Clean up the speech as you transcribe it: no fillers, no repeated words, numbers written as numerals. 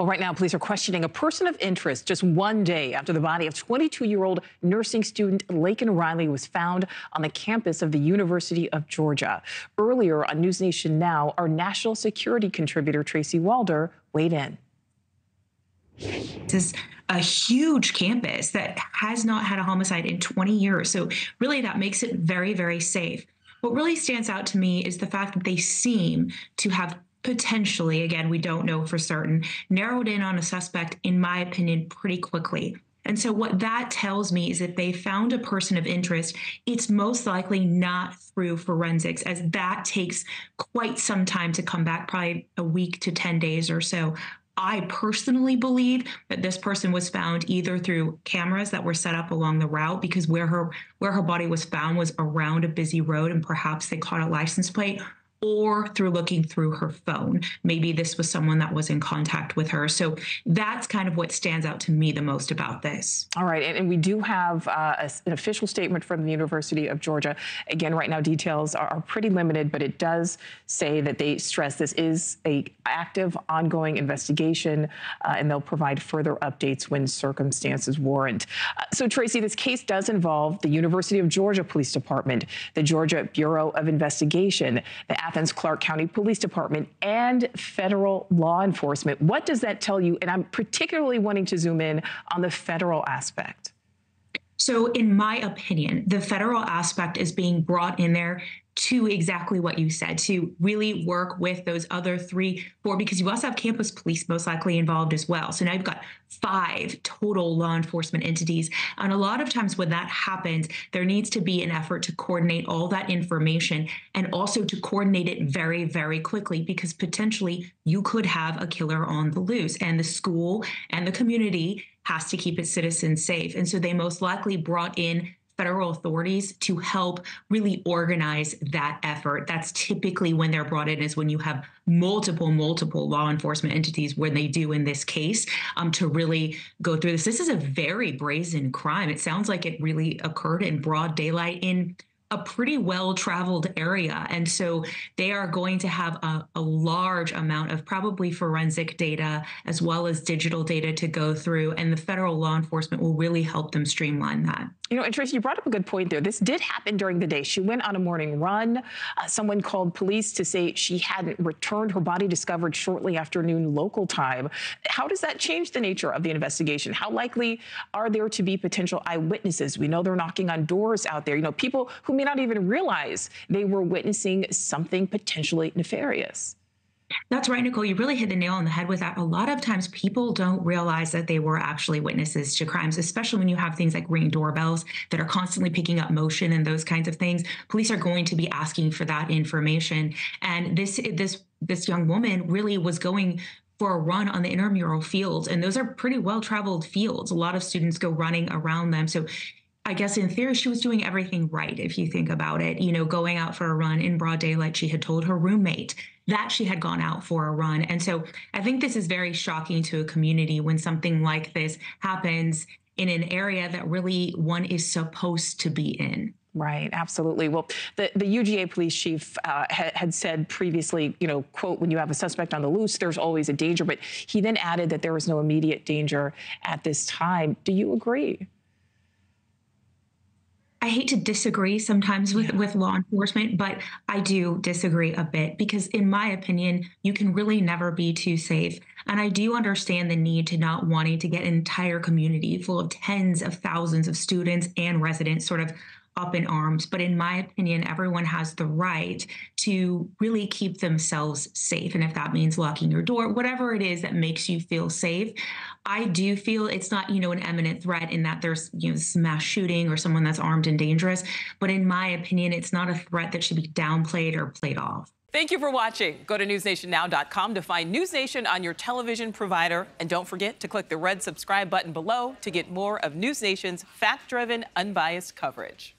Well, right now, police are questioning a person of interest just one day after the body of 22-year-old nursing student Laken Riley was found on the campus of the University of Georgia. Earlier on NewsNation Now, our national security contributor, Tracy Walder, weighed in. This is a huge campus that has not had a homicide in 20 years. So really that makes it very, very safe. What really stands out to me is the fact that they seem to have potentially, again, we don't know for certain, narrowed in on a suspect, in my opinion, pretty quickly. And so what that tells me is that they found a person of interest. It's most likely not through forensics, as that takes quite some time to come back, probably a week to 10 days or so. I personally believe that this person was found either through cameras that were set up along the route, because where her body was found was around a busy road and perhaps they caught a license plate, or through looking through her phone. Maybe this was someone that was in contact with her. So that's kind of what stands out to me the most about this. All right, and we do have an official statement from the University of Georgia. Again, right now details are pretty limited, but it does say that they stress this is an active, ongoing investigation, and they'll provide further updates when circumstances warrant. So, Tracy, this case does involve the University of Georgia Police Department, the Georgia Bureau of Investigation, the Athens-Clarke County Police Department, and federal law enforcement. What does that tell you? And I'm particularly wanting to zoom in on the federal aspect. So in my opinion, the federal aspect is being brought in there to exactly what you said, to really work with those other 4, because you also have campus police most likely involved as well. So now you've got 5 total law enforcement entities. And a lot of times when that happens, there needs to be an effort to coordinate all that information and also to coordinate it very, very quickly, because potentially you could have a killer on the loose, and the school and the community has to keep its citizens safe. And so they most likely brought in federal authorities to help really organize that effort. That's typically when they're brought in, is when you have multiple law enforcement entities, when they do in this case, to really go through this. This is a very brazen crime. It sounds like it really occurred in broad daylight in a pretty well-traveled area. And so they are going to have a large amount of probably forensic data as well as digital data to go through, and the federal law enforcement will really help them streamline that. You know, and Tracy, you brought up a good point there. This did happen during the day. She went on a morning run. Someone called police to say she hadn't returned, her body discovered shortly after noon local time. How does that change the nature of the investigation? How likely are there to be potential eyewitnesses? We know they're knocking on doors out there. You know, people who may not even realize they were witnessing something potentially nefarious. That's right, Nichole. You really hit the nail on the head with that. A lot of times people don't realize that they were actually witnesses to crimes, especially when you have things like Ring doorbells that are constantly picking up motion and those kinds of things. Police are going to be asking for that information. And this young woman really was going for a run on the intramural fields, and those are pretty well-traveled fields. A lot of students go running around them. So I guess in theory, she was doing everything right, if you think about it. You know, going out for a run in broad daylight. She had told her roommate that she had gone out for a run. And so I think this is very shocking to a community when something like this happens in an area that really one is supposed to be in. Right, absolutely. Well, the UGA police chief had said previously, you know, quote, when you have a suspect on the loose, there's always a danger. But he then added that there was no immediate danger at this time. Do you agree? I hate to disagree sometimes with law enforcement, but I do disagree a bit, because in my opinion, you can really never be too safe. And I do understand the need to not wanting to get an entire community full of tens of thousands of students and residents sort of up in arms. But in my opinion, everyone has the right to really keep themselves safe. And if that means locking your door, whatever it is that makes you feel safe, I do feel it's not, you know, an imminent threat in that there's, you know, mass shooting or someone that's armed and dangerous. But in my opinion, it's not a threat that should be downplayed or played off. Thank you for watching. Go to newsnationnow.com to find News Nation on your television provider. And don't forget to click the red subscribe button below to get more of News Nation's fact-driven, unbiased coverage.